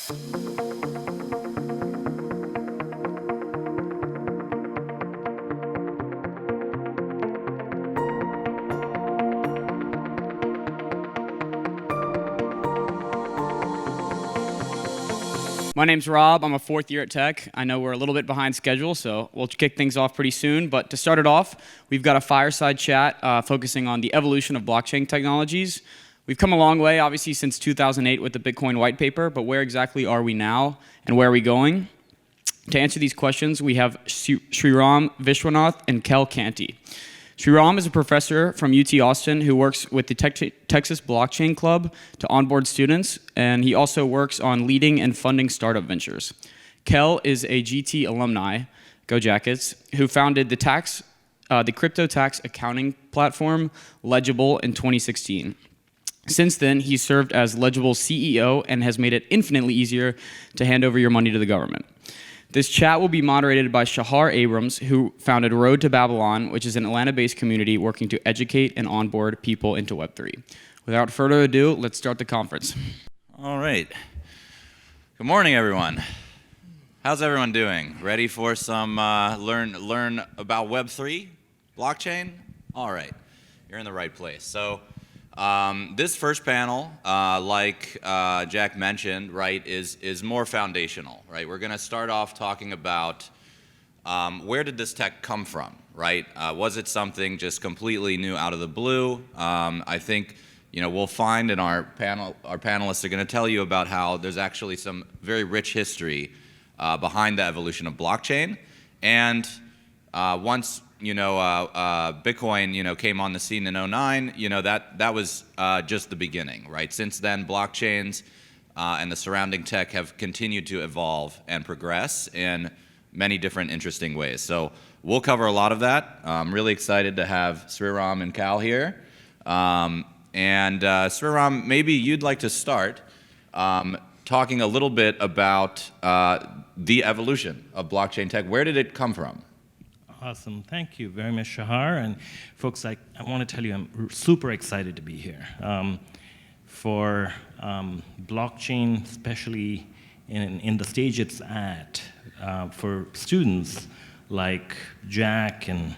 My name's Rob. I'm a fourth year at Tech. I know we're a little bit behind schedule, so we'll kick things off pretty soon. But to start it off, we've got a fireside chat focusing on the evolution of blockchain technologies. We've come a long way, obviously, since 2008 with the Bitcoin white paper, but where exactly are we now and where are we going? To answer these questions, we have Sriram, Vishvanath, and Kell Canty. Sriram is a professor from UT Austin who works with the Texas Blockchain Club to onboard students, and he also works on leading and funding startup ventures. Kell is a GT alumni, go Jackets, who founded the crypto tax accounting platform Legible in 2016. Since then, he's served as Legible's CEO and has made it infinitely easier to hand over your money to the government. This chat will be moderated by Shahar Abrams, who founded Road to Babylon, which is an Atlanta-based community working to educate and onboard people into Web3. Without further ado, let's start the conference. All right. Good morning, everyone. How's everyone doing? Ready for some learn about Web3, blockchain? All right, you're in the right place. So this first panel, like Jack mentioned, right, is more foundational, right? We're going to start off talking about where did this tech come from, right? Was it something just completely new out of the blue? I think we'll find in our panelists are going to tell you about how there's actually some very rich history behind the evolution of blockchain, and once Bitcoin, came on the scene in 2009, that was just the beginning, right? Since then, blockchains and the surrounding tech have continued to evolve and progress in many different interesting ways. So we'll cover a lot of that. I'm really excited to have Sriram and Kell here. And Sriram, maybe you'd like to start talking a little bit about the evolution of blockchain tech. Where did it come from? Awesome. Thank you very much, Shahar. And folks, I want to tell you I'm super excited to be here. For blockchain, especially in the stage it's at, for students like Jack and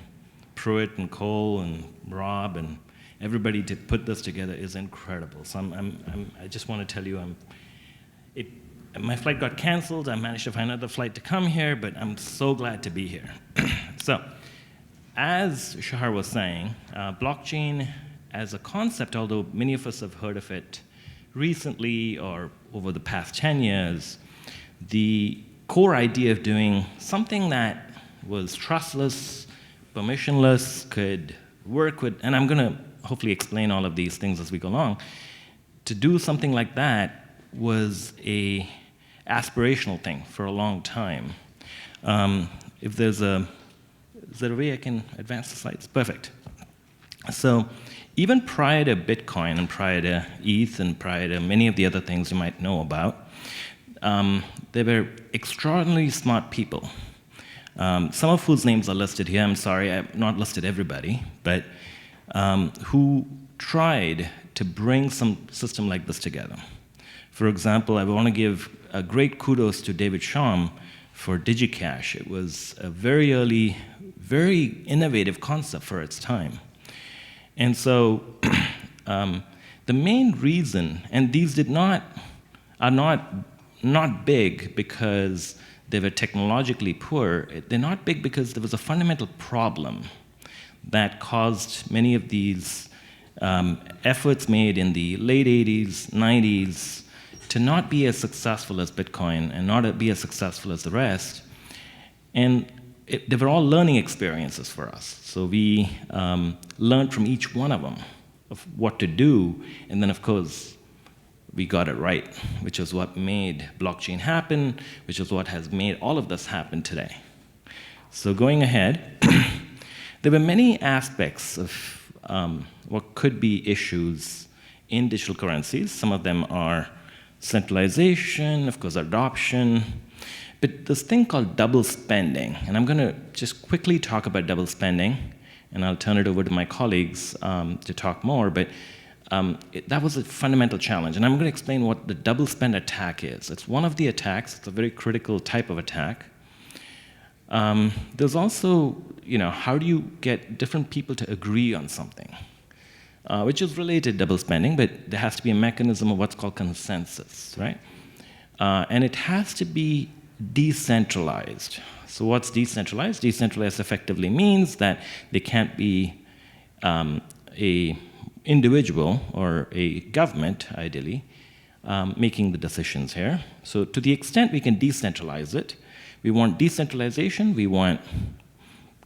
Pruitt and Cole and Rob and everybody to put this together is incredible. So I just want to tell you my flight got canceled. I managed to find another flight to come here, but I'm so glad to be here. So, as Shahar was saying, blockchain as a concept, although many of us have heard of it recently or over the past 10 years, the core idea of doing something that was trustless, permissionless, could work with, and I'm going to hopefully explain all of these things as we go along, to do something like that was a aspirational thing for a long time. If there's is there a way I can advance the slides? Perfect. So even prior to Bitcoin and prior to ETH and prior to many of the other things you might know about, there were extraordinarily smart people. Some of whose names are listed here. I'm sorry, I've not listed everybody, but who tried to bring some system like this together. For example, I want to give a great kudos to David Shum for DigiCash. It was a very early, very innovative concept for its time. And so the main reason, and these are not big because they were technologically poor. They're not big because there was a fundamental problem that caused many of these efforts made in the late 80s, 90s, to not be as successful as Bitcoin and not be as successful as the rest. And they were all learning experiences for us. So we learned from each one of them of what to do, and then of course, we got it right, which is what made blockchain happen, which is what has made all of this happen today. So going ahead, there were many aspects of what could be issues in digital currencies. Some of them are centralization, of course, adoption, but this thing called double spending, and I'm going to just quickly talk about double spending, and I'll turn it over to my colleagues to talk more, but that was a fundamental challenge. And I'm going to explain what the double spend attack is. It's one of the attacks. It's a very critical type of attack. There's also, how do you get different people to agree on something? Which is related to double spending, but there has to be a mechanism of what's called consensus, right? And it has to be decentralized. So what's decentralized? Decentralized effectively means that there can't be a individual or a government, ideally, making the decisions here. So to the extent we can decentralize it, we want decentralization, we want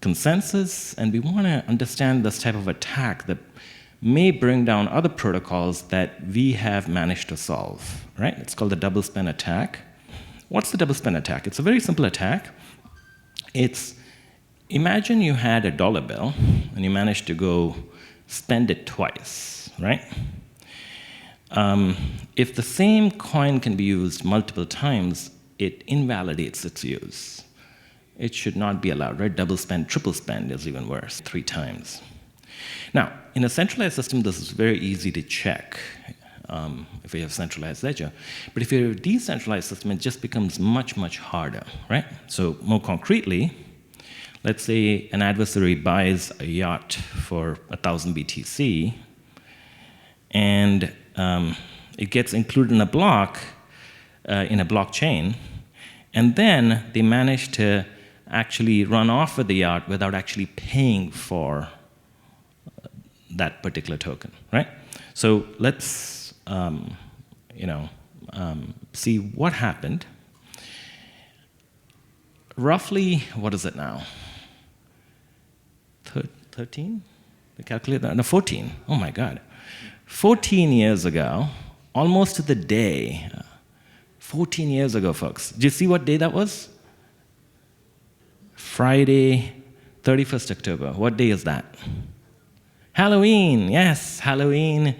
consensus, and we want to understand this type of attack that may bring down other protocols that we have managed to solve, right? It's called the double spend attack. What's the double spend attack? It's a very simple attack. Imagine you had a dollar bill and you managed to go spend it twice, right? If the same coin can be used multiple times, it invalidates its use. It should not be allowed, right? Double spend, triple spend is even worse, 3 times. Now, in a centralized system, this is very easy to check if you have centralized ledger. But if you have a decentralized system, it just becomes much, much harder, right? So more concretely, let's say an adversary buys a yacht for 1,000 BTC, and it gets included in a block, in a blockchain, and then they manage to actually run off with the yacht without actually paying for that particular token, right? So let's, see what happened. Roughly, what is it now? 13? We calculate that? No, 14. Oh my God. 14 years ago, almost to the day, 14 years ago, folks. Do you see what day that was? Friday, 31st October. What day is that? Halloween, yes, Halloween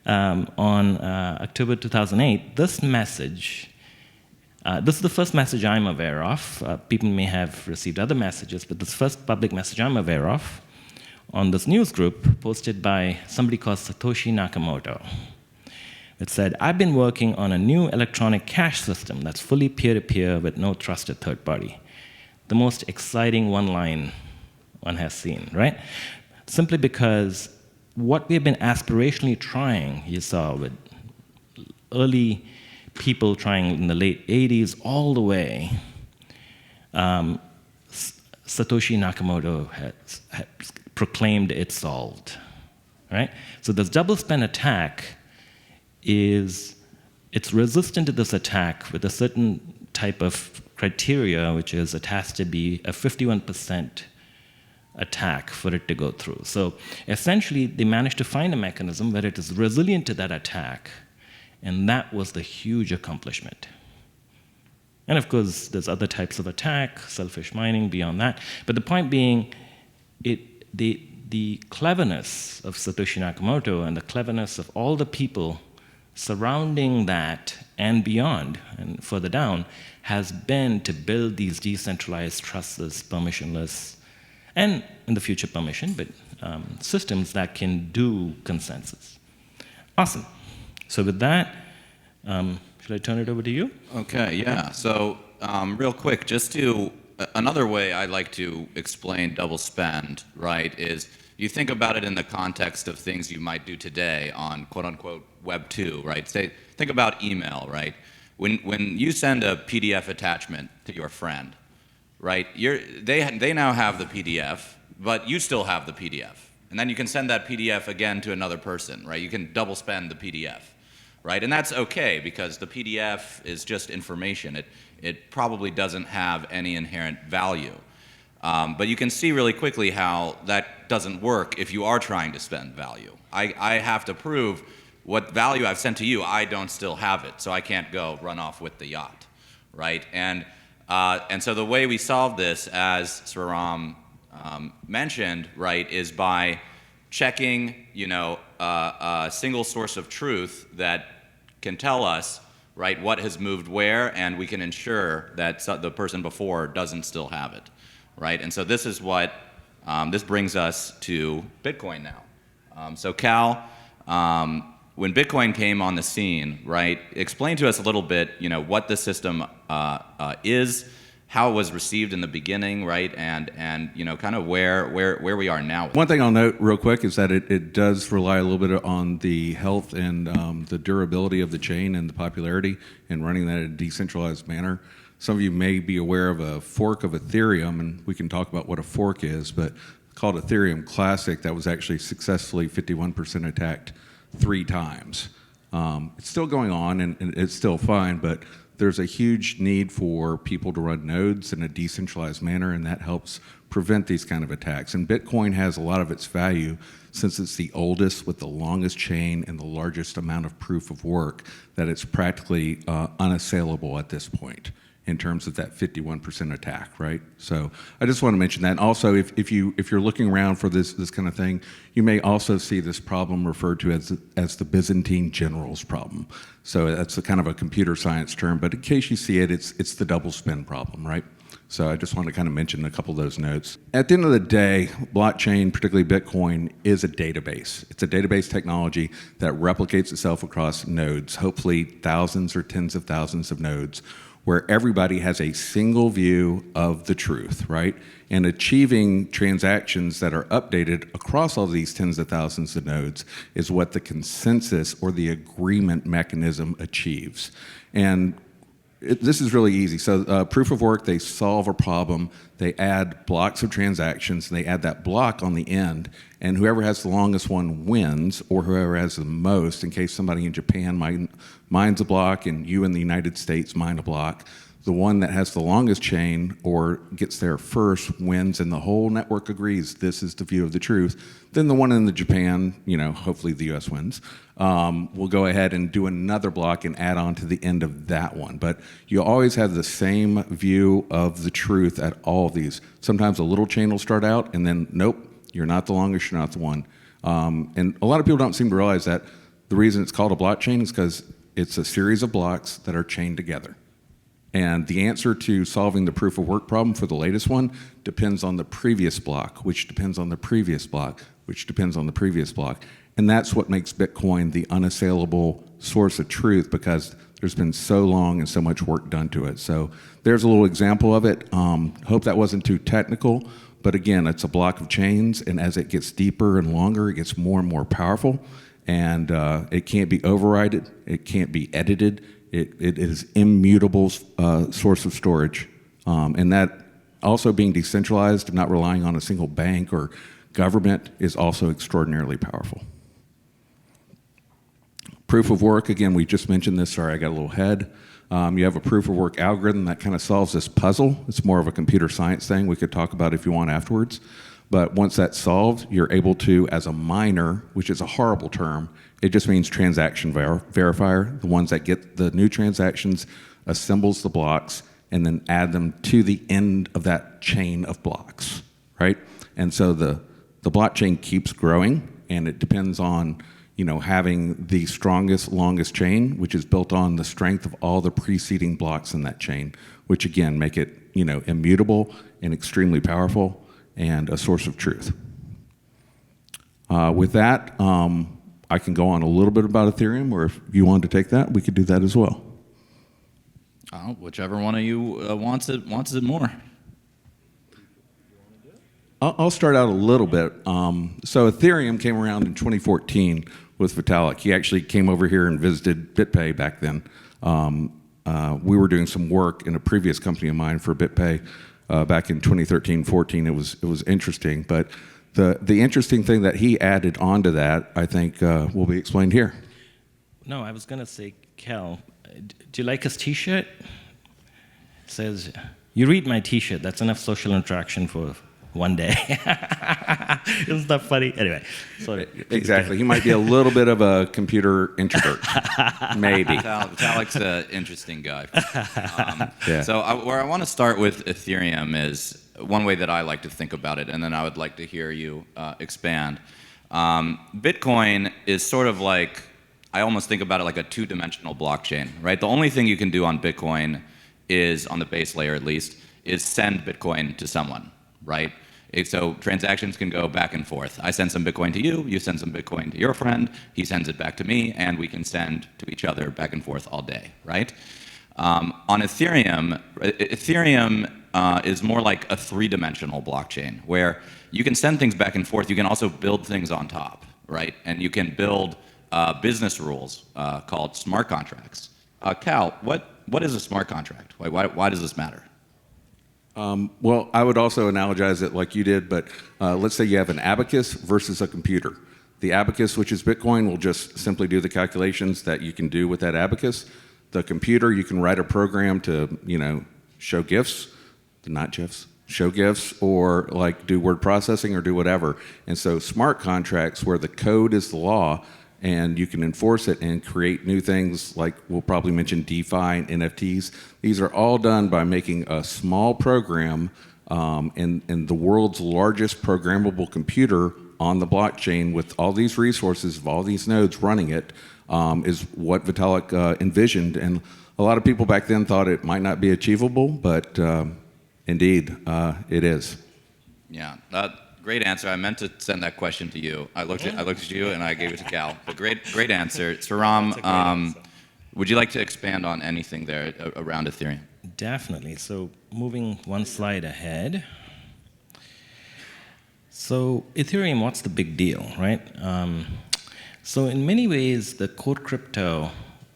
on October 2008. This message, this is the first message I'm aware of. People may have received other messages, but this first public message I'm aware of on this news group posted by somebody called Satoshi Nakamoto. It said, I've been working on a new electronic cash system that's fully peer-to-peer with no trusted third party. The most exciting one line one has seen, right? Simply because what we have been aspirationally trying, you saw with early people trying in the late 80s all the way, Satoshi Nakamoto has proclaimed it solved, right? So this double spend attack it's resistant to this attack with a certain type of criteria, which is it has to be a 51% attack for it to go through. So essentially, they managed to find a mechanism where it is resilient to that attack, and that was the huge accomplishment. And of course, there's other types of attack, selfish mining, beyond that. But the point being, the cleverness of Satoshi Nakamoto and the cleverness of all the people surrounding that and beyond and further down has been to build these decentralized, trustless, permissionless, and in the future permission, but systems that can do consensus. Awesome. So with that, should I turn it over to you? Okay, yeah. So real quick, just to, another way I like to explain double spend, right, is you think about it in the context of things you might do today on quote-unquote Web 2, right? Think about email, right? When you send a PDF attachment to your friend, right, they now have the PDF, but you still have the PDF. And then you can send that PDF again to another person, right? You can double spend the PDF, right? And that's okay because the PDF is just information. It probably doesn't have any inherent value. But you can see really quickly how that doesn't work if you are trying to spend value. I have to prove what value I've sent to you, I don't still have it, so I can't go run off with the yacht, right? And so the way we solve this, as Sriram mentioned, right, is by checking, a single source of truth that can tell us, right, what has moved where, and we can ensure that the person before doesn't still have it, right? And so this is what, this brings us to Bitcoin now. So Kell When Bitcoin came on the scene, right? Explain to us a little bit, what the system is, how it was received in the beginning, right? And kind of where we are now. One thing I'll note real quick is that it does rely a little bit on the health and the durability of the chain and the popularity and running that in a decentralized manner. Some of you may be aware of a fork of Ethereum, and we can talk about what a fork is, but called Ethereum Classic, that was actually successfully 51% attacked 3 times. It's still going on, and it's still fine, but there's a huge need for people to run nodes in a decentralized manner, and that helps prevent these kind of attacks. And Bitcoin has a lot of its value since it's the oldest with the longest chain and the largest amount of proof of work, that it's practically unassailable at this point in terms of that 51% attack, right? So I just want to mention that. And also, if you're looking around for this kind of thing, you may also see this problem referred to as the Byzantine generals problem. So that's a kind of a computer science term, but in case you see it, it's the double spin problem, right? So I just want to kind of mention a couple of those notes. At the end of the day, blockchain, particularly Bitcoin, is a database. It's a database technology that replicates itself across nodes, hopefully thousands or tens of thousands of nodes, where everybody has a single view of the truth, right? And achieving transactions that are updated across all these tens of thousands of nodes is what the consensus or the agreement mechanism achieves. And this is really easy. So proof of work, they solve a problem, they add blocks of transactions, and they add that block on the end, and whoever has the longest one wins, or whoever has the most, in case somebody in Japan mines a block and you in the United States mine a block. The one that has the longest chain or gets there first wins, and the whole network agrees this is the view of the truth. Then the one in the Japan, hopefully the US wins, will go ahead and do another block and add on to the end of that one. But you always have the same view of the truth at all of these. Sometimes a little chain will start out and then, nope, you're not the longest, you're not the one. And a lot of people don't seem to realize that the reason it's called a blockchain is because it's a series of blocks that are chained together. And the answer to solving the proof of work problem for the latest one depends on the previous block, which depends on the previous block, which depends on the previous block. And that's what makes Bitcoin the unassailable source of truth, because there's been so long and so much work done to it. So there's a little example of it. Hope that wasn't too technical, but again, it's a block of chains, and as it gets deeper and longer, it gets more and more powerful, and it can't be overridden, it can't be edited. It is immutable source of storage, and that also being decentralized and not relying on a single bank or government is also extraordinarily powerful. Proof of work, again, we just mentioned this, sorry I got a little ahead. You have a proof of work algorithm that kind of solves this puzzle. It's more of a computer science thing we could talk about if you want afterwards. But once that's solved, you're able to, as a miner, which is a horrible term, it just means transaction verifier, the ones that get the new transactions, assembles the blocks, and then add them to the end of that chain of blocks, right? And so the blockchain keeps growing, and it depends on having the strongest, longest chain, which is built on the strength of all the preceding blocks in that chain, which again make it immutable and extremely powerful and a source of truth. With that, I can go on a little bit about Ethereum, or if you wanted to take that, we could do that as well. Whichever one of you wants it more. I'll start out a little bit. So Ethereum came around in 2014 with Vitalik. He actually came over here and visited BitPay back then. We were doing some work in a previous company of mine for BitPay back in 2013-14. It was interesting, but the interesting thing that he added onto that, I think, will be explained here. No, I was going to say, Kell, do you like his T-shirt? It says, "You read my T-shirt. That's enough social interaction for one day." Isn't that funny? Anyway, sorry. Exactly. He might be a little bit of a computer introvert. Maybe. Vitalik's an interesting guy. Yeah. So where I want to start with Ethereum is one way that I like to think about it, and then I would like to hear you expand. Bitcoin is sort of like, I almost think about it like a two-dimensional blockchain, right? The only thing you can do on Bitcoin is, on the base layer at least, is send Bitcoin to someone, right? So transactions can go back and forth. I send some Bitcoin to you, you send some Bitcoin to your friend, he sends it back to me, and we can send to each other back and forth all day, right? On Ethereum, is more like a three-dimensional blockchain where you can send things back and forth. You can also build things on top, right? And you can build business rules called smart contracts. Cal, what is a smart contract? Why does this matter? Well, I would also analogize it like you did, but let's say you have an abacus versus a computer. The abacus, which is Bitcoin, will just simply do the calculations that you can do with that abacus. The computer, you can write a program to, show GIFs, not GIFs, show GIFs, or like do word processing or do whatever. And so smart contracts, where the code is the law, and you can enforce it and create new things like we'll probably mention DeFi and NFTs. These are all done by making a small program in the world's largest programmable computer on the blockchain with all these resources of all these nodes running it, is what Vitalik envisioned. And a lot of people back then thought it might not be achievable, but indeed it is. Yeah. Great answer. I meant to send that question to you. I looked at you and I gave it to Cal. But great answer. Sriram, would you like to expand on anything there around Ethereum? Definitely. So moving one slide ahead. So Ethereum, what's the big deal, right? So in many ways, the core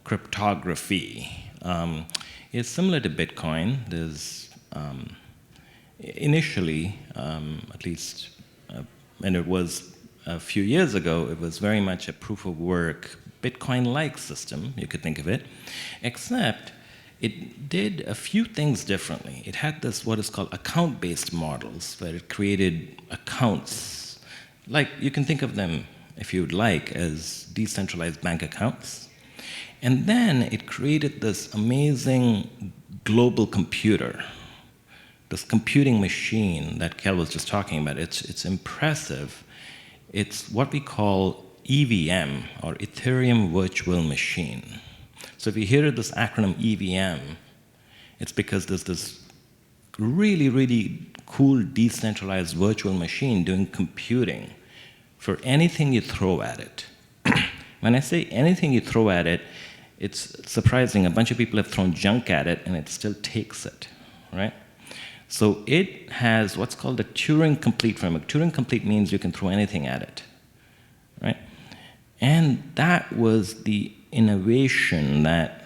cryptography is similar to Bitcoin. There's initially, at least when it was a few years ago, it was very much a proof of work, Bitcoin-like system, you could think of it, except it did a few things differently. It had this, what is called account-based models, where it created accounts. Like, you can think of them, if you'd like, as decentralized bank accounts. And then it created this amazing global computer, this computing machine that Kell was just talking about. It's impressive. It's what we call EVM, or Ethereum Virtual Machine. So if you hear this acronym EVM, it's because there's this really, really cool decentralized virtual machine doing computing for anything you throw at it. When I say anything you throw at it, it's surprising. A bunch of people have thrown junk at it, and it still takes it, right? So it has what's called a Turing-complete framework. Turing-complete means you can throw anything at it, right? And that was the innovation that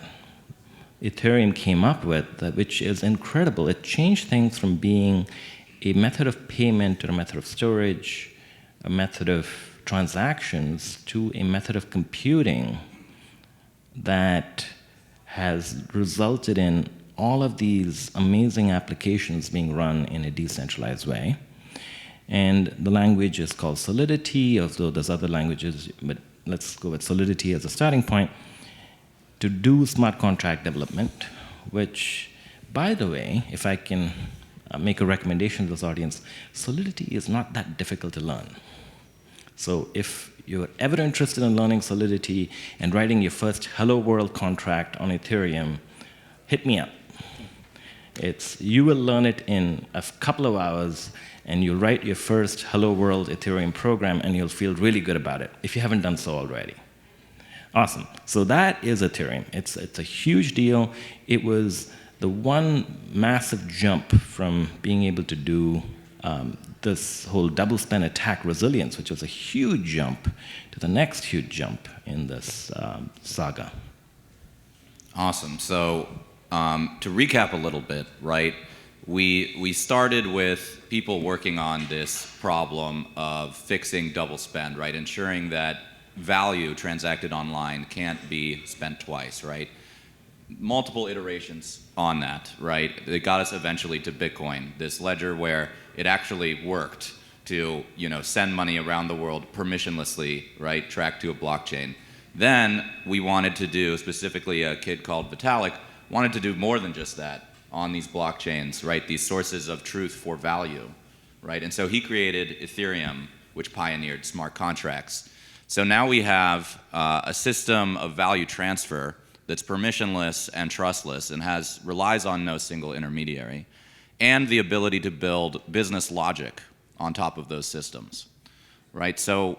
Ethereum came up with, which is incredible. It changed things from being a method of payment to a method of storage, a method of transactions, to a method of computing that has resulted in all of these amazing applications being run in a decentralized way. And the language is called Solidity, although there's other languages, but let's go with Solidity as a starting point to do smart contract development, which, by the way, if I can make a recommendation to this audience, Solidity is not that difficult to learn. So if you're ever interested in learning Solidity and writing your first Hello World contract on Ethereum, hit me up. You will learn it in a couple of hours, and you'll write your first Hello World Ethereum program, and you'll feel really good about it, if you haven't done so already. Awesome. So that is Ethereum. It's a huge deal. It was the one massive jump from being able to do this whole double spend attack resilience, which was a huge jump, to the next huge jump in this saga. Awesome. So to recap a little bit, right? We started with people working on this problem of fixing double spend, right? Ensuring that value transacted online can't be spent twice, right? Multiple iterations on that, right? It got us eventually to Bitcoin, this ledger where it actually worked to, send money around the world permissionlessly, right? Tracked to a blockchain. Then we wanted to do, specifically a kid called Vitalik, wanted to do more than just that on these blockchains, right? These sources of truth for value, right? And so he created Ethereum, which pioneered smart contracts. So now we have a system of value transfer that's permissionless and trustless and relies on no single intermediary, and the ability to build business logic on top of those systems, right? So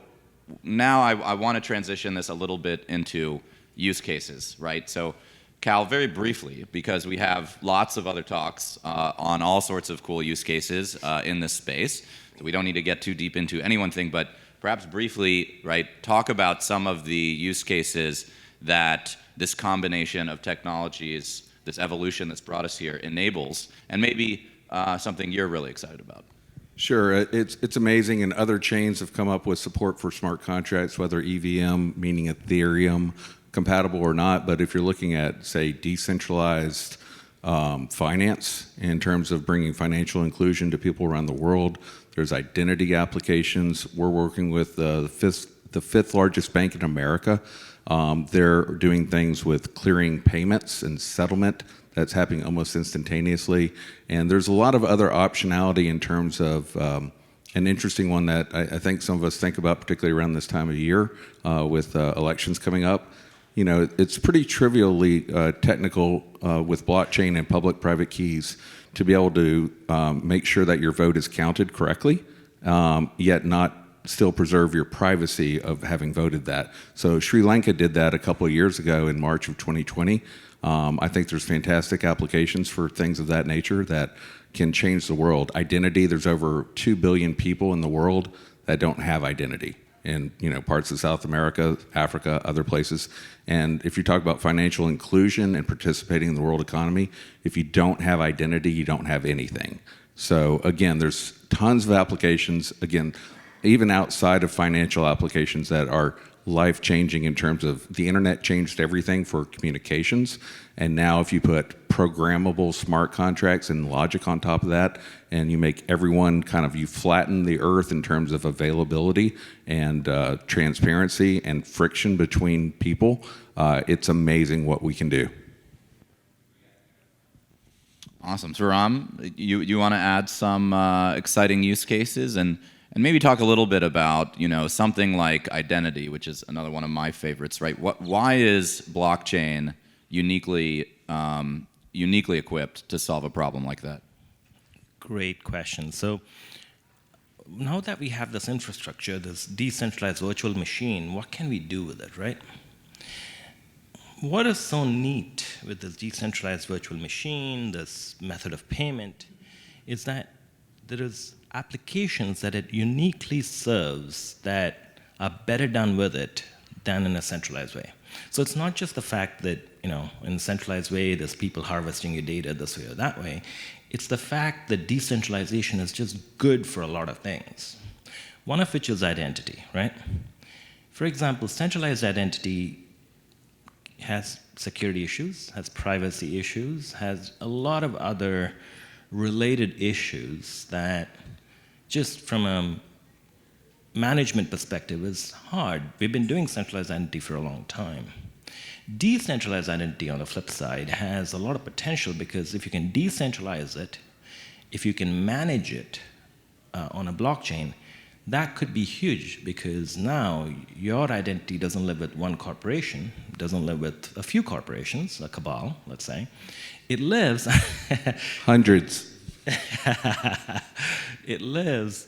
now I want to transition this a little bit into use cases, right? So Cal, very briefly, because we have lots of other talks on all sorts of cool use cases in this space, so we don't need to get too deep into any one thing, but perhaps briefly, right, talk about some of the use cases that this combination of technologies, this evolution that's brought us here, enables, and maybe something you're really excited about. Sure, it's amazing, and other chains have come up with support for smart contracts, whether EVM, meaning Ethereum, compatible or not. But if you're looking at, say, decentralized finance in terms of bringing financial inclusion to people around the world, there's identity applications. We're working with the fifth largest bank in America. They're doing things with clearing payments and settlement. That's happening almost instantaneously. And there's a lot of other optionality in terms of an interesting one that I think some of us think about, particularly around this time of year with elections coming up. You know, it's pretty trivially technical with blockchain and public-private keys to be able to make sure that your vote is counted correctly, yet not still preserve your privacy of having voted that. So Sri Lanka did that a couple of years ago in March of 2020. I think there's fantastic applications for things of that nature that can change the world. Identity, there's over 2 billion people in the world that don't have identity in parts of South America, Africa, other places. And if you talk about financial inclusion and participating in the world economy, if you don't have identity, you don't have anything. So again, there's tons of applications, again, even outside of financial applications that are life-changing in terms of the internet changed everything for communications. And now if you put programmable smart contracts and logic on top of that, and you make everyone you flatten the earth in terms of availability and transparency and friction between people, it's amazing what we can do. Awesome. Sriram, you want to add some exciting use cases and maybe talk a little bit about, something like identity, which is another one of my favorites, right? Why is blockchain uniquely equipped to solve a problem like that? Great question. So now that we have this infrastructure, this decentralized virtual machine, what can we do with it, right? What is so neat with this decentralized virtual machine, this method of payment, is that there is applications that it uniquely serves that are better done with it than in a centralized way. So it's not just the fact that, in a centralized way, there's people harvesting your data this way or that way. It's the fact that decentralization is just good for a lot of things. One of which is identity, right? For example, centralized identity has security issues, has privacy issues, has a lot of other related issues that just from a management perspective is hard. We've been doing centralized identity for a long time. Decentralized identity, on the flip side, has a lot of potential because if you can decentralize it, if you can manage it on a blockchain, that could be huge because now your identity doesn't live with one corporation, doesn't live with a few corporations, a cabal, let's say. It lives... Hundreds. It lives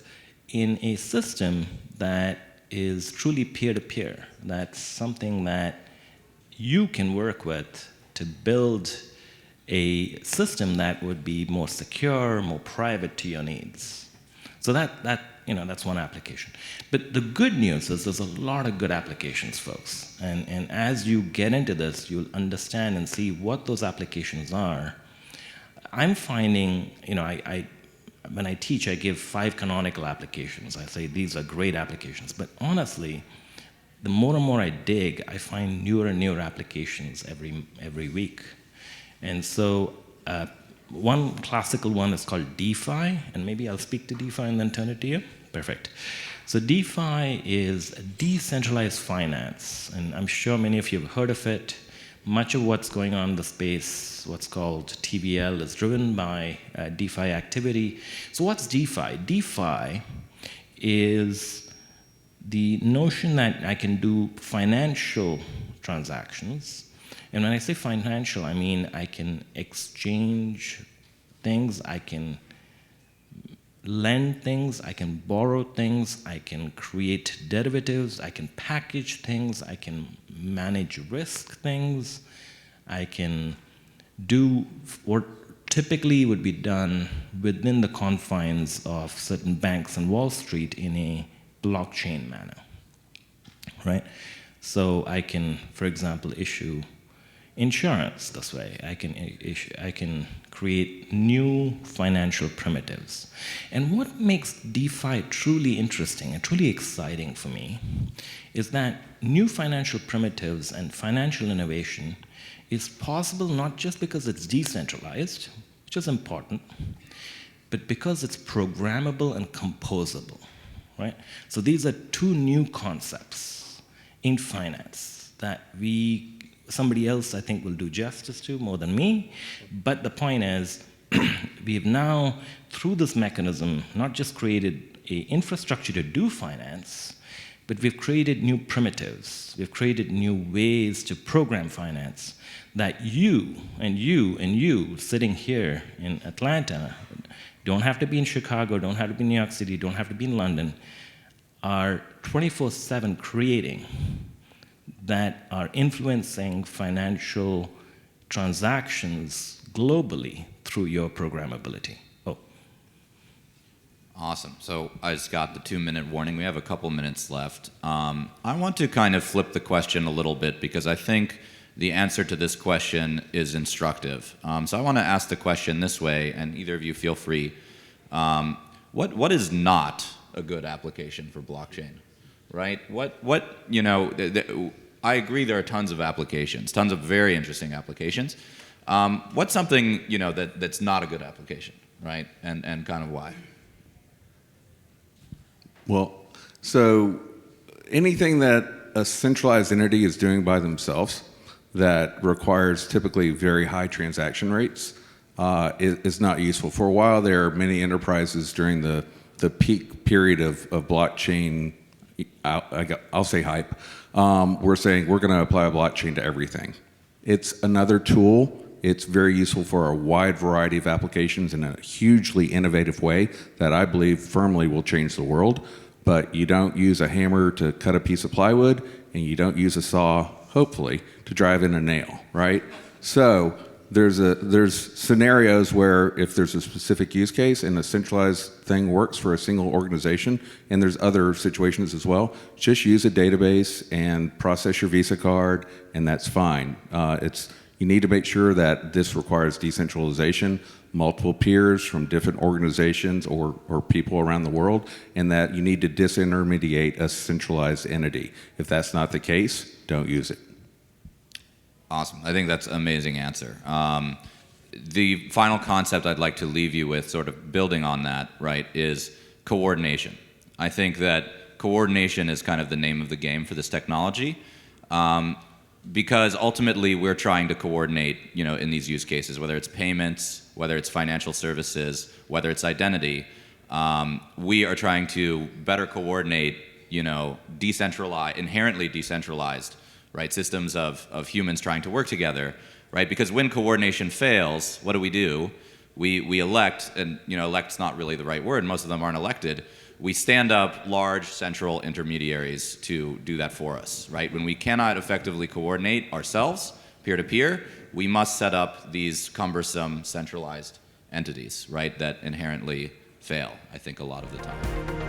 in a system that is truly peer-to-peer. That's something that you can work with to build a system that would be more secure, more private to your needs. So that's one application. But the good news is there's a lot of good applications, folks. And as you get into this, you'll understand and see what those applications are. I'm finding, when I teach, I give 5 canonical applications. I say these are great applications. But honestly, the more and more I dig, I find newer and newer applications every week. And so one classical one is called DeFi, and maybe I'll speak to DeFi and then turn it to you. Perfect. So DeFi is decentralized finance, and I'm sure many of you have heard of it. Much of what's going on in the space, what's called TVL, is driven by DeFi activity. So what's DeFi? DeFi is the notion that I can do financial transactions. And when I say financial, I mean I can exchange things, I can lend things, I can borrow things, I can create derivatives, I can package things, I can manage risk things, I can do what typically would be done within the confines of certain banks on Wall Street in a blockchain manner, right? So I can, for example, issue insurance this way. I can create new financial primitives. And what makes DeFi truly interesting and truly exciting for me is that new financial primitives and financial innovation is possible not just because it's decentralized, which is important, but because it's programmable and composable, right? So these are two new concepts in finance that somebody else I think will do justice to more than me, but the point is, we have now, through this mechanism, not just created an infrastructure to do finance, but we've created new primitives, we've created new ways to program finance that you and you and you sitting here in Atlanta, don't have to be in Chicago, don't have to be in New York City, don't have to be in London, are 24/7 creating that are influencing financial transactions globally through your programmability. Awesome. So I just got the 2-minute warning. We have a couple minutes left. I want to kind of flip the question a little bit because I think the answer to this question is instructive. So I want to ask the question this way, and either of you feel free. What is not a good application for blockchain, right? I agree there are tons of applications, tons of very interesting applications. What's something, that's not a good application, right? And kind of why? Well, so anything that a centralized entity is doing by themselves that requires typically very high transaction rates is not useful. For a while there, many enterprises during the peak period of blockchain, I'll say hype, we're saying we're going to apply a blockchain to everything. It's another tool. It's very useful for a wide variety of applications in a hugely innovative way that I believe firmly will change the world. But you don't use a hammer to cut a piece of plywood, and you don't use a saw, hopefully, to drive in a nail, right? So there's scenarios where if there's a specific use case and a centralized thing works for a single organization, and there's other situations as well, just use a database and process your Visa card, and that's fine. You need to make sure that this requires decentralization, multiple peers from different organizations or people around the world, and that you need to disintermediate a centralized entity. If that's not the case, don't use it. Awesome. I think that's an amazing answer. The final concept I'd like to leave you with, sort of building on that, right, is coordination. I think that coordination is kind of the name of the game for this technology. Because ultimately we're trying to coordinate, in these use cases, whether it's payments, whether it's financial services, whether it's identity, we are trying to better coordinate, inherently decentralized, right, systems of humans trying to work together, right? Because when coordination fails, what do? We elect, and elect's not really the right word, most of them aren't elected. We stand up large central intermediaries to do that for us, right? When we cannot effectively coordinate ourselves, peer-to-peer, we must set up these cumbersome centralized entities, right, that inherently fail, I think, a lot of the time.